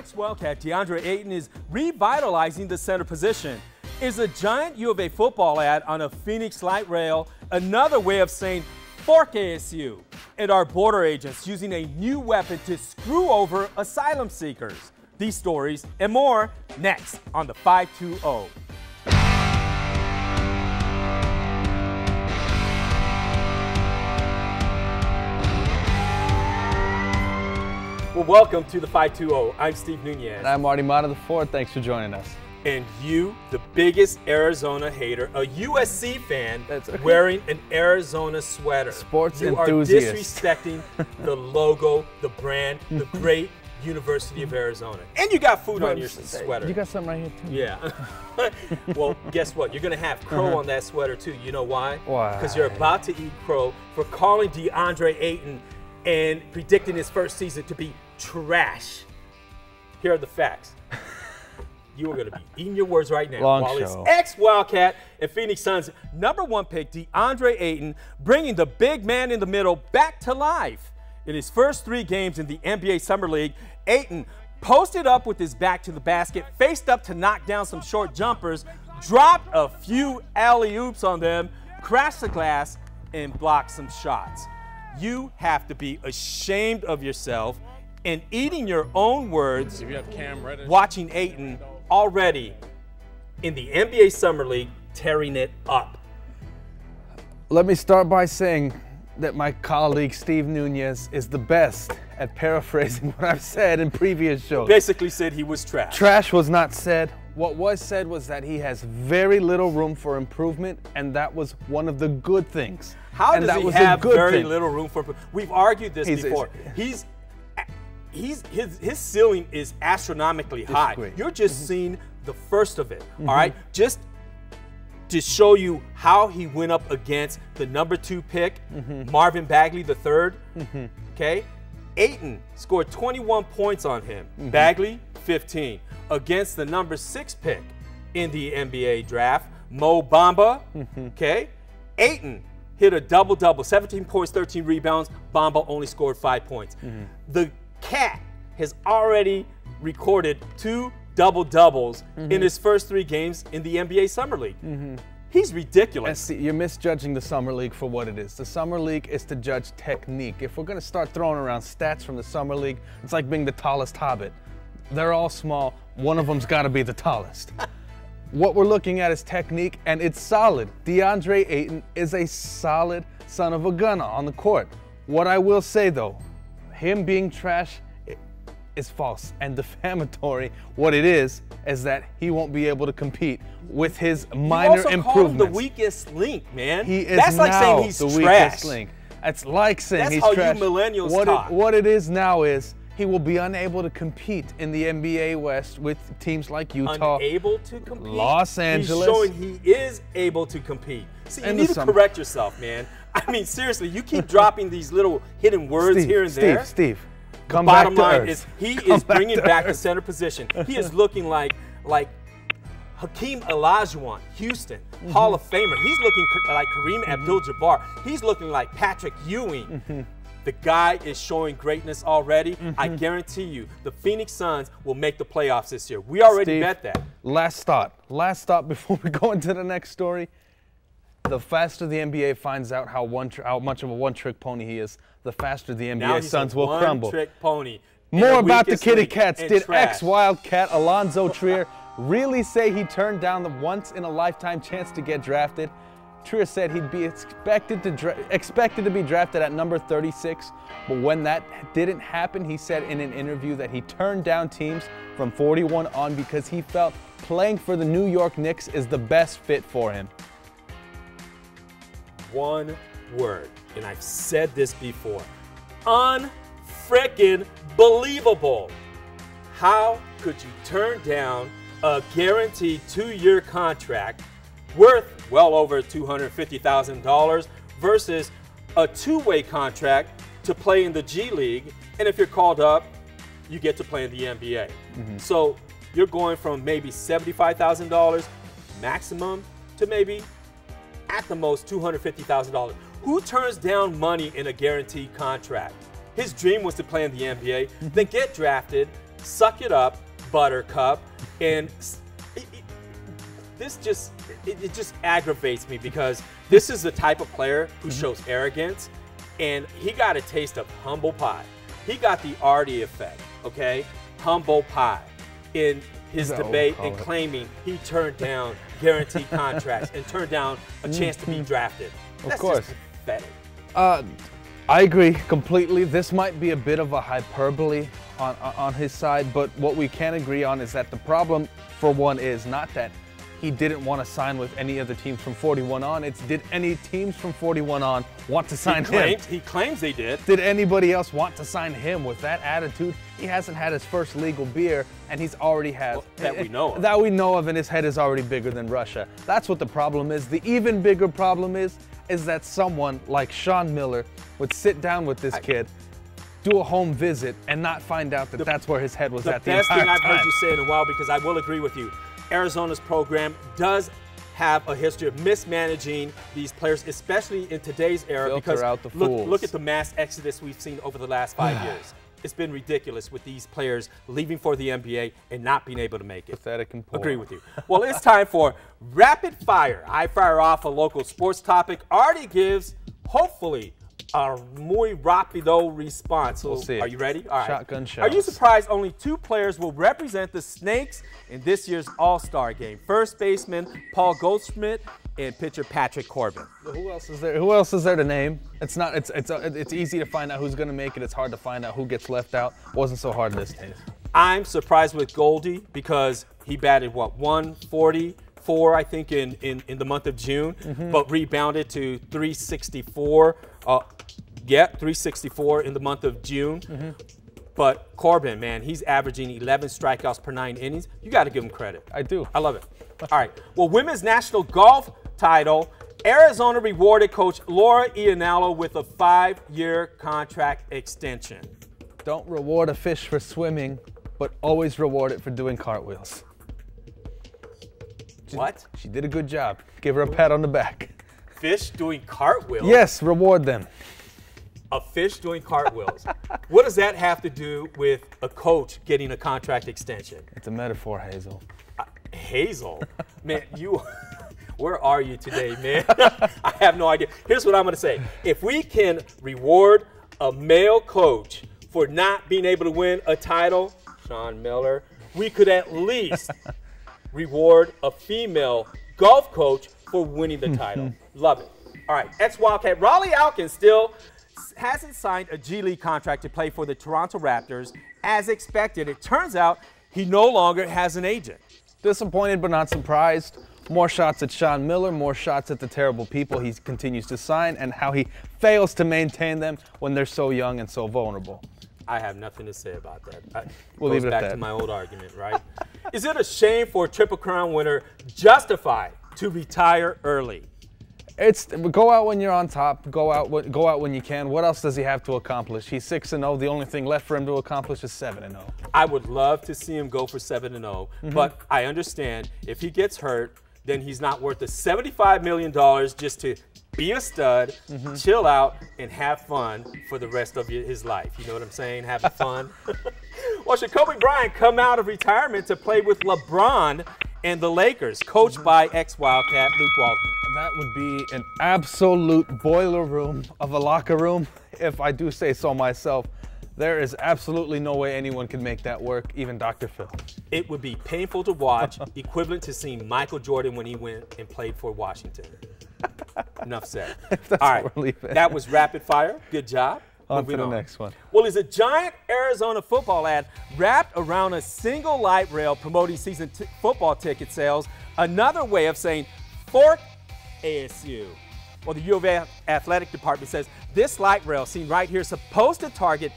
Ex-Wildcat DeAndre Ayton is revitalizing the center position. Is a giant U of A football ad on a Phoenix light rail another way of saying fork ASU? And are border agents using a new weapon to screw over asylum seekers? These stories and more next on the 520. Well, welcome to the 520. I'm Steve Nunez. And I'm Marty Mata the Fourth. Thanks for joining us. And you, the biggest Arizona hater, a USC fan wearing an Arizona sweater. Sports you enthusiast. You are disrespecting the logo, the brand, the great University of Arizona. And you got food on your sweater. You got something right here, too. Yeah. Well, guess what? You're going to have crow on that sweater, too. You know why? Why? Because you're about to eat crow for calling DeAndre Ayton and predicting his first season to be trash. Here are the facts. You are going to be eating your words right now. While it's ex-Wildcat and Phoenix Suns #1 pick DeAndre Ayton bringing the big man in the middle back to life. In his first 3 games in the NBA Summer League, Ayton posted up with his back to the basket, faced up to knock down some short jumpers, dropped a few alley-oops on them, crashed the glass, and blocked some shots. You have to be ashamed of yourself and eating your own words, if you have Cam Reddish, watching Ayton already in the NBA Summer League tearing it up. Let me start by saying that my colleague Steve Nunez is the best at paraphrasing what I've said in previous shows. Basically said he was trash. Trash was not said. What was said was that he has very little room for improvement, and that was one of the good things. How does he have very little room for improvement? We've argued this before. His ceiling is astronomically high. You're just seeing the first of it, all right? Just to show you how he went up against the #2 pick, Marvin Bagley III, okay? Ayton scored 21 points on him, Bagley 15. Against the #6 pick in the NBA draft, Mo Bamba, okay? Ayton hit a double-double, 17 points, 13 rebounds. Bamba only scored 5 points. The Cat has already recorded 2 double-doubles in his first 3 games in the NBA Summer League. He's ridiculous. See, you're misjudging the Summer League for what it is. The Summer League is to judge technique. If we're going to start throwing around stats from the Summer League, it's like being the tallest hobbit. They're all small. One of them's got to be the tallest. What we're looking at is technique, and it's solid. DeAndre Ayton is a solid son of a gun on the court. What I will say, though, him being trash is false and defamatory. What it is that he won't be able to compete with his minor improvements. You also call him the weakest link, man. He is That's like now saying he's the trash. weakest link. That's like saying he's trash. trash. That's how you millennials talk. What it is now is he will be unable to compete in the NBA West with teams like Utah, unable to compete? Los Angeles. He's showing he is able to compete. See, you need to correct yourself, man. I mean, seriously, you keep dropping these little hidden words here and there. Steve, come back to earth. The bottom line is he is bringing back the center position. He is looking like Hakeem Olajuwon, Houston, Hall of Famer. He's looking like Kareem Abdul-Jabbar. He's looking like Patrick Ewing. The guy is showing greatness already. I guarantee you, the Phoenix Suns will make the playoffs this year. We already bet that. Last thought before we go into the next story. The faster the NBA finds out how much of a one-trick pony he is, the faster the NBA Suns will crumble. One-trick pony. More about the Kitty Cats. Did ex-Wildcat Alonzo Trier really say he turned down the once-in-a-lifetime chance to get drafted? Trier said he'd be expected to be drafted at number 36, but when that didn't happen, he said in an interview that he turned down teams from 41 on because he felt playing for the New York Knicks is the best fit for him. One word, and I've said this before, unfrickin' believable. How could you turn down a guaranteed 2-year contract worth well over $250,000 versus a 2-way contract to play in the G League, and if you're called up, you get to play in the NBA. So you're going from maybe $75,000 maximum to maybe at the most $250,000. Who turns down money in a guaranteed contract? His dream was to play in the NBA, then get drafted, suck it up, Buttercup. And this just aggravates me because this is the type of player who shows arrogance, and he got a taste of humble pie. He got the Artie effect, okay? Humble pie in his debate and claiming he turned down guaranteed contracts and turned down a chance to be drafted. That's just pathetic. I agree completely. This might be a bit of a hyperbole on his side, but what we can agree on is that the problem, for one, is not that he didn't want to sign with any other teams from 41 on. It's did any teams from 41 on want to sign him? He claims they did. Did anybody else want to sign him with that attitude? He hasn't had his first legal beer, and he's already had that we know of. That we know of, and his head is already bigger than Russia. That's what the problem is. The even bigger problem is that someone like Sean Miller would sit down with this kid, do a home visit, and not find out that that's where his head was at the entire time. The best thing I've heard you say in a while, because I will agree with you, Arizona's program does have a history of mismanaging these players, especially in today's era. Filter out the fools. Look at the mass exodus we've seen over the last 5 years. It's been ridiculous with these players leaving for the NBA and not being able to make it. Pathetic and poor. Agree with you. Well, it's time for Rapid Fire. I fire off a local sports topic. Artie gives, hopefully, a muy rapido response. We'll see. Are you ready? All right. Shotgun shells. Are you surprised only 2 players will represent the Snakes in this year's All-Star game? First baseman Paul Goldschmidt and pitcher Patrick Corbin. Who else is there? Who else is there to name? It's easy to find out who's going to make it. It's hard to find out who gets left out. Wasn't so hard this days. I'm surprised with Goldie because he batted, what, 144, I think, in the month of June, but rebounded to 364. 364 in the month of June. But Corbin, man, he's averaging 11 strikeouts per 9 innings. You got to give him credit. I do. I love it. All right. Well, women's national golf title, Arizona rewarded coach Laura Iannello with a 5-year contract extension. Don't reward a fish for swimming, but always reward it for doing cartwheels. What? She did a good job. Give her a pat on the back. Fish doing cartwheels? Yes, reward them. A fish doing cartwheels. What does that have to do with a coach getting a contract extension? It's a metaphor, Hazel. Hazel? Man, where are you today, man? I have no idea. Here's what I'm going to say. If we can reward a male coach for not being able to win a title, Sean Miller, we could at least reward a female golf coach for winning the title. Love it. All right, ex-Wildcat Raleigh Alkins still hasn't signed a G League contract to play for the Toronto Raptors. As expected, it turns out he no longer has an agent. Disappointed but not surprised. More shots at Sean Miller, more shots at the terrible people he continues to sign, and how he fails to maintain them when they're so young and so vulnerable. I have nothing to say about that. We'll goes leave it at back that. to my old argument, right? Is it a shame for a Triple Crown winner justified to retire early? It's go out when you're on top. Go out when you can. What else does he have to accomplish? He's 6-0. The only thing left for him to accomplish is 7-0. I would love to see him go for 7-0, but I understand if he gets hurt, then he's not worth the $75 million just to be a stud, chill out, and have fun for the rest of his life. You know what I'm saying? Having fun. Well, should Kobe Bryant come out of retirement to play with LeBron and the Lakers, coached by ex-Wildcat Luke Walton? That would be an absolute boiler room of a locker room, if I do say so myself. There is absolutely no way anyone can make that work, even Dr. Phil. It would be painful to watch, equivalent to seeing Michael Jordan when he went and played for Washington. Enough said. All right, that was rapid fire. Good job. On to the next one. Well, is a giant Arizona football ad wrapped around a single light rail promoting season football ticket sales another way of saying fork ASU? Well, the U of A athletic department says this light rail seen right here is supposed to target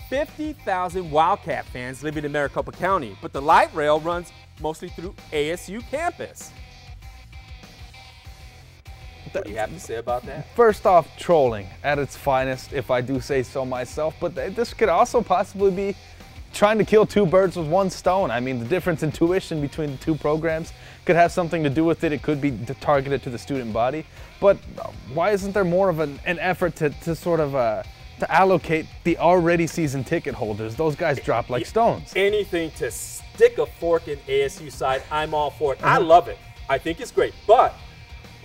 50,000 Wildcat fans living in Maricopa County, but the light rail runs mostly through ASU campus. What do you have to say about that? First off, trolling at its finest, if I do say so myself, but this could also possibly be trying to kill 2 birds with 1 stone. I mean, the difference in tuition between the 2 programs could have something to do with it. It could be targeted to the student body. But why isn't there more of an effort to sort of to allocate the already season ticket holders. Those guys drop like stones. Anything to stick a fork in ASU side, I'm all for it. I love it. I think it's great. But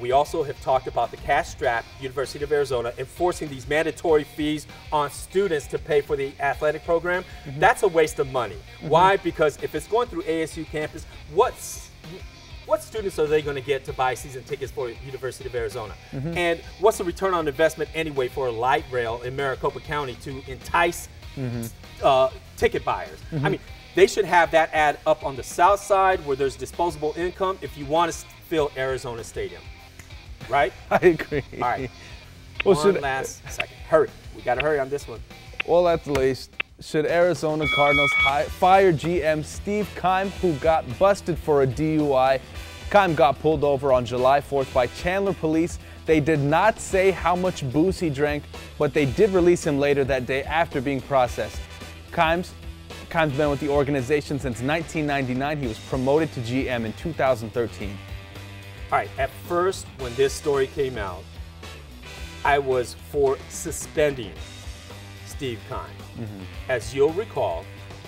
we also have talked about the cash-strapped University of Arizona enforcing these mandatory fees on students to pay for the athletic program. That's a waste of money. Why? Because if it's going through ASU campus, what students are they going to get to buy season tickets for University of Arizona? And what's the return on investment anyway for a light rail in Maricopa County to entice ticket buyers? I mean, they should have that ad up on the south side where there's disposable income if you want to fill Arizona Stadium. Right? I agree. All right. Well, One last second. Hurry. We got to hurry on this one. Well, at least, should Arizona Cardinals fire GM Steve Keim, who got busted for a DUI? Keim got pulled over on July 4th by Chandler police. They did not say how much booze he drank, but they did release him later that day after being processed. Keim's been with the organization since 1999. He was promoted to GM in 2013. All right, at first, when this story came out, I was for suspending Steve Keim. As you'll recall,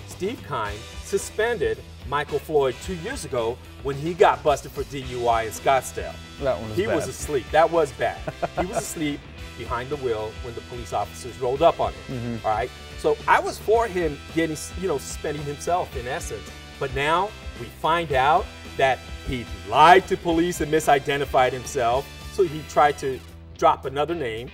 Steve Keim suspended Michael Floyd 2 years ago when he got busted for DUI in Scottsdale. That one was He bad. was asleep. That was bad. He was asleep behind the wheel when the police officers rolled up on him. All right, so I was for him getting, suspending himself in essence. But now we find out that he lied to police and misidentified himself, so he tried to drop another name.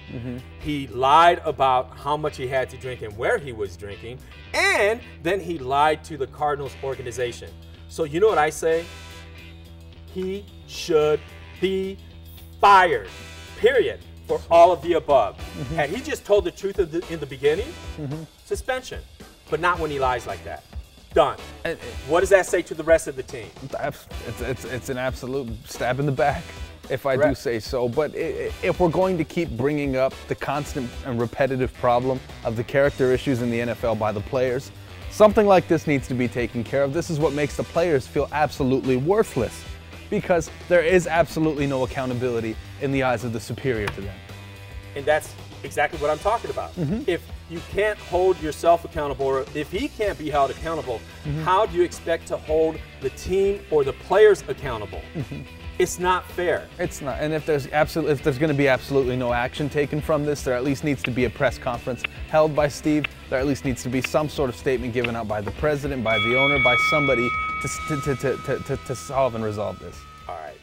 He lied about how much he had to drink and where he was drinking, and then he lied to the Cardinals organization. So you know what I say? He should be fired, period, for all of the above. Had he just told the truth in the beginning, suspension, but not when he lies like that. Done. What does that say to the rest of the team? It's an absolute stab in the back, if I do say so. But if we're going to keep bringing up the constant and repetitive problem of the character issues in the NFL by the players, something like this needs to be taken care of. This is what makes the players feel absolutely worthless, because there is absolutely no accountability in the eyes of the superior to them. And that's exactly what I'm talking about. If you can't hold yourself accountable, or if he can't be held accountable, how do you expect to hold the team or the players accountable? It's not fair. It's not. And if there's going to be absolutely no action taken from this, there at least needs to be a press conference held by Steve. There at least needs to be some sort of statement given out by the president, by the owner, by somebody to solve and resolve this. All right.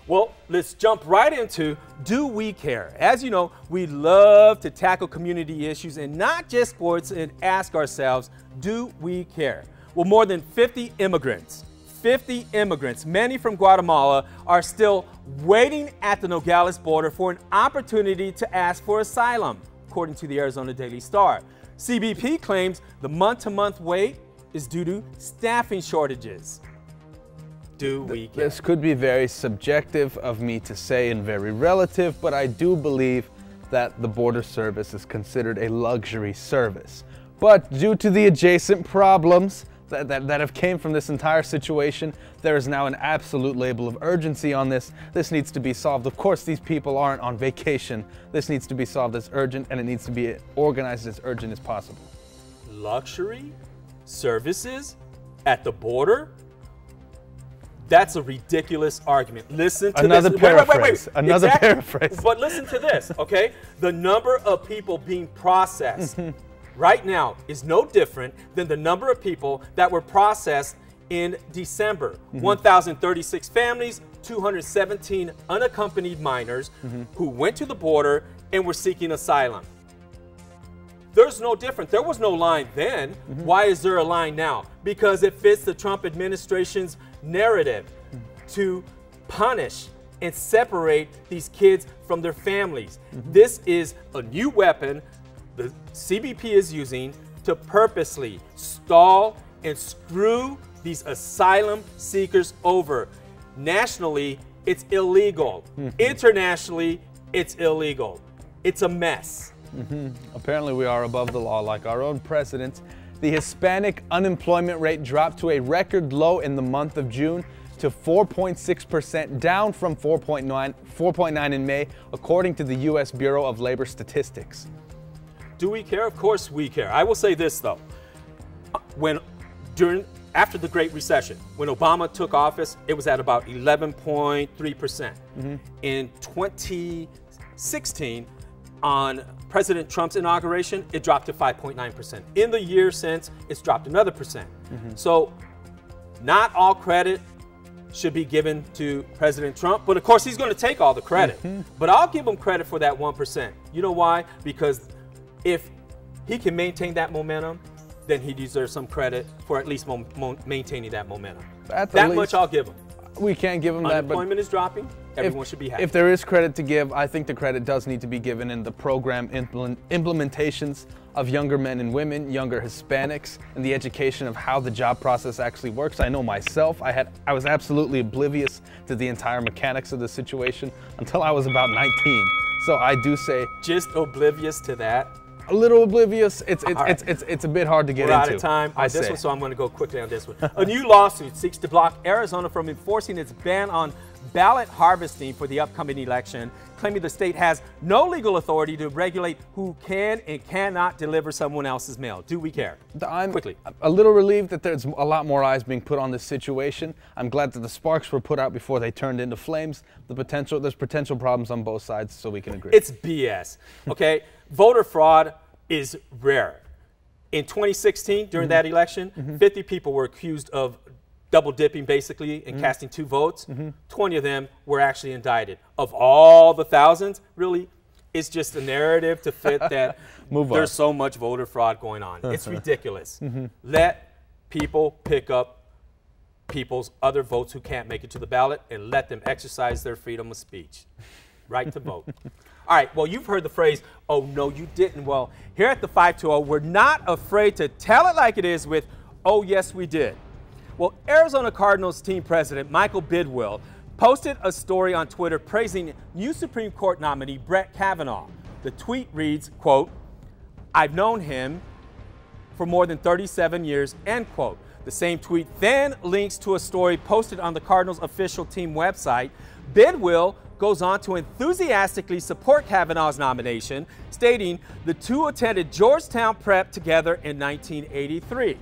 Well, let's jump right into, do we care? As you know, we love to tackle community issues and not just sports, and ask ourselves, do we care? Well, more than 50 immigrants, many from Guatemala, are still waiting at the Nogales border for an opportunity to ask for asylum, according to the Arizona Daily Star. CBP claims the month-to-month wait is due to staffing shortages. Do we care? This could be very subjective of me to say and very relative, but I do believe that the border service is considered a luxury service. But due to the adjacent problems that have came from this entire situation, there is now an absolute label of urgency on this. This needs to be solved. Of course, these people aren't on vacation. This needs to be solved as urgent, and it needs to be organized as urgent as possible. Luxury services at the border? That's a ridiculous argument. Listen to another this. Paraphrase. Wait. Another paraphrase. But listen to this, okay? The number of people being processed right now is no different than the number of people that were processed in December. 1,036 families, 217 unaccompanied minors who went to the border and were seeking asylum. There's no different. There was no line then. Why is there a line now? Because it fits the Trump administration's narrative to punish and separate these kids from their families. This is a new weapon the CBP is using to purposely stall and screw these asylum seekers over. Nationally, it's illegal. Internationally, it's illegal. It's a mess. Apparently we are above the law like our own president. The Hispanic unemployment rate dropped to a record low in the month of June to 4.6%, down from 4.9 in May, according to the U.S. Bureau of Labor Statistics. Do we care? Of course we care. I will say this, though. After the Great Recession, when Obama took office, it was at about 11.3%. In 2016, on President Trump's inauguration, it dropped to 5.9%. In the year since, it's dropped another percent. So not all credit should be given to President Trump, but of course he's going to take all the credit. But I'll give him credit for that 1%. You know why? Because if he can maintain that momentum, then he deserves some credit for at least maintaining that momentum. That much I'll give him. We can't give him that. Unemployment is dropping. Everyone should be happy. If there is credit to give, I think the credit does need to be given in the program implementations of younger men and women, younger Hispanics, and the education of how the job process actually works. I know myself, I was absolutely oblivious to the entire mechanics of the situation until I was about 19. So I do say, just oblivious to that. A little oblivious. It's a bit hard to get into. We're out of time on this one, so I'm going to go quickly on this one. A new lawsuit seeks to block Arizona from enforcing its ban on ballot harvesting for the upcoming election, claiming the state has no legal authority to regulate who can and cannot deliver someone else's mail. Do we care? I'm quickly a little relieved that there's a lot more eyes being put on this situation. I'm glad that the sparks were put out before they turned into flames. There's potential problems on both sides, so we can agree. It's BS. Okay, voter fraud is rare. In 2016, during that election, 50 people were accused of double dipping basically and casting 2 votes. 20 of them were actually indicted. Of all the thousands, really, it's just a narrative to fit that there's so much voter fraud going on. It's ridiculous. Let people pick up people's other votes who can't make it to the ballot and let them exercise their freedom of speech. Right to vote. All right, well, you've heard the phrase, oh, no, you didn't. Well, here at the 520, we're not afraid to tell it like it is with, oh, yes, we did. Well, Arizona Cardinals team president Michael Bidwill posted a story on Twitter praising new Supreme Court nominee Brett Kavanaugh. The tweet reads, quote, "I've known him for more than 37 years," end quote. The same tweet then links to a story posted on the Cardinals official team website. Bidwill goes on to enthusiastically support Kavanaugh's nomination, stating the two attended Georgetown Prep together in 1983.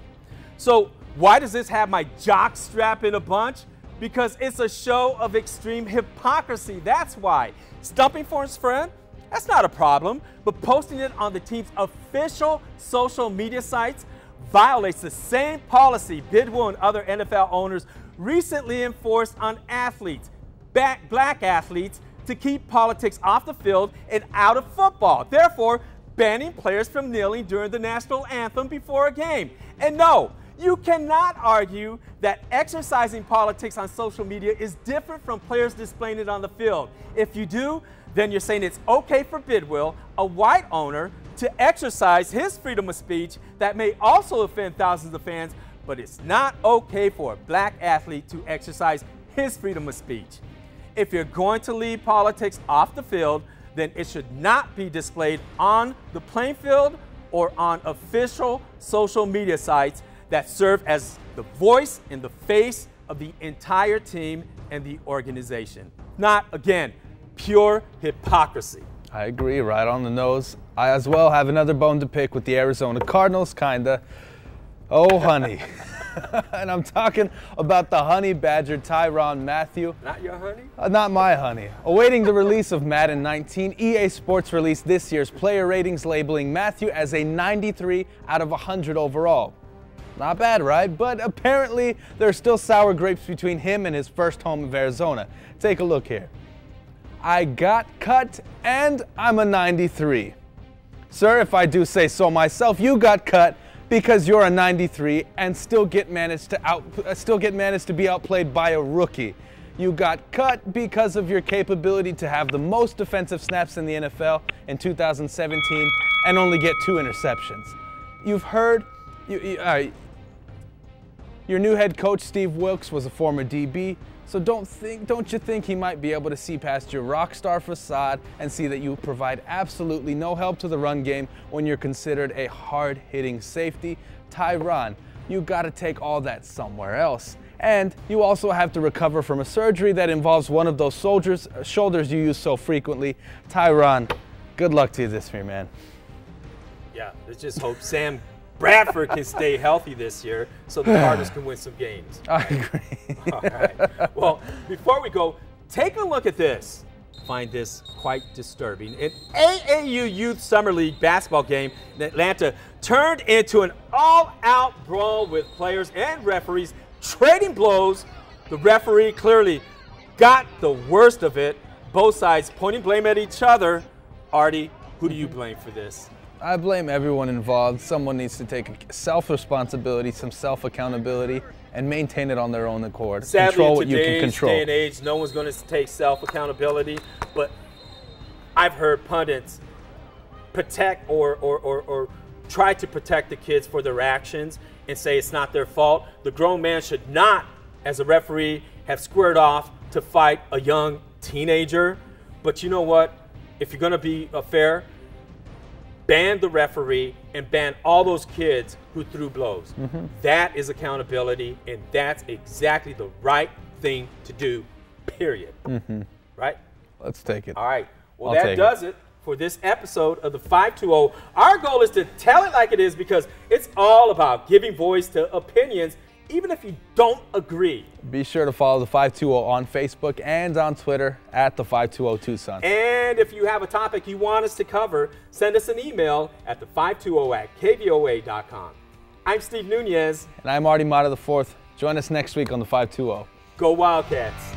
So why does this have my jock strap in a bunch? Because it's a show of extreme hypocrisy. That's why. Stumping for his friend? That's not a problem. But posting it on the team's official social media sites violates the same policy Bidwill and other NFL owners recently enforced on athletes, black athletes, to keep politics off the field and out of football, therefore banning players from kneeling during the national anthem before a game. And no, you cannot argue that exercising politics on social media is different from players displaying it on the field. If you do, then you're saying it's okay for Bidwill, a white owner, to exercise his freedom of speech that may also offend thousands of fans, but it's not okay for a black athlete to exercise his freedom of speech. If you're going to leave politics off the field, then it should not be displayed on the playing field or on official social media sites that serve as the voice and the face of the entire team and the organization. Not, again, pure hypocrisy. I agree, right on the nose. I as well have another bone to pick with the Arizona Cardinals, kinda. Oh, honey. And I'm talking about the honey badger Tyrann Mathieu. Not your honey? Not my honey. Awaiting the release of Madden 19, EA Sports released this year's player ratings, labeling Mathieu as a 93 out of 100 overall. Not bad, right? But apparently there's still sour grapes between him and his first home of Arizona. Take a look here. I got cut and I'm a 93. Sir, if I do say so myself, you got cut because you're a 93 and still get managed to be outplayed by a rookie. You got cut because of your capability to have the most defensive snaps in the NFL in 2017 and only get 2 interceptions. You've heard, your new head coach Steve Wilks was a former DB, so don't you think he might be able to see past your rock star facade and see that you provide absolutely no help to the run game when you're considered a hard-hitting safety? Tyrann, you gotta take all that somewhere else. And you also have to recover from a surgery that involves one of those shoulders you use so frequently. Tyrann, good luck to you this year, man. Yeah, let's just hope Sam Bradford can stay healthy this year so the Cardinals can win some games. I agree. All right. Well, before we go, take a look at this. Find this quite disturbing. An AAU Youth Summer League basketball game in Atlanta turned into an all-out brawl with players and referees trading blows. The referee clearly got the worst of it. Both sides pointing blame at each other. Artie, who do you blame for this? I blame everyone involved. Someone needs to take self-responsibility, some self-accountability, and maintain it on their own accord. Sadly, control what in you can today's control. day and age, no one's going to take self-accountability. But I've heard pundits protect or try to protect the kids for their actions and say it's not their fault. The grown man should not, as a referee, have squared off to fight a young teenager. But you know what? If you're going to be fair, ban the referee and ban all those kids who threw blows. That is accountability, and that's exactly the right thing to do, period. Right? Let's take it. All right. Well, that does it for this episode of the 520. Our goal is to tell it like it is because it's all about giving voice to opinions, even if you don't agree. Be sure to follow the 520 on Facebook and on Twitter at the 520 Tucson. And if you have a topic you want us to cover, send us an email at the520@KVOA.com. I'm Steve Nunez. And I'm Artie Mata IV. Join us next week on the 520. Go Wildcats.